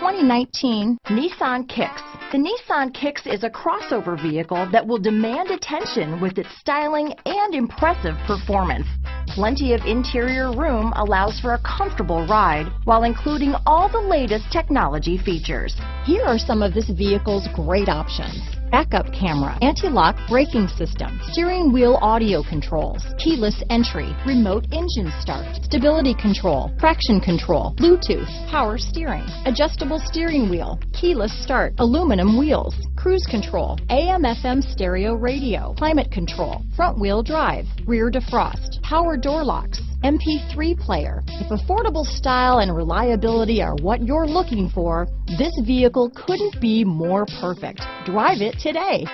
2019 Nissan Kicks. The Nissan Kicks is a crossover vehicle that will demand attention with its styling and impressive performance. Plenty of interior room allows for a comfortable ride while including all the latest technology features. Here are some of this vehicle's great options: backup camera, anti-lock braking system, steering wheel audio controls, keyless entry, remote engine start, stability control, traction control, Bluetooth, power steering, adjustable steering wheel, keyless start, aluminum wheels, cruise control, AM/FM stereo radio, climate control, front wheel drive, rear defrost, power door locks, MP3 player. If affordable style and reliability are what you're looking for, this vehicle couldn't be more perfect. Drive it today.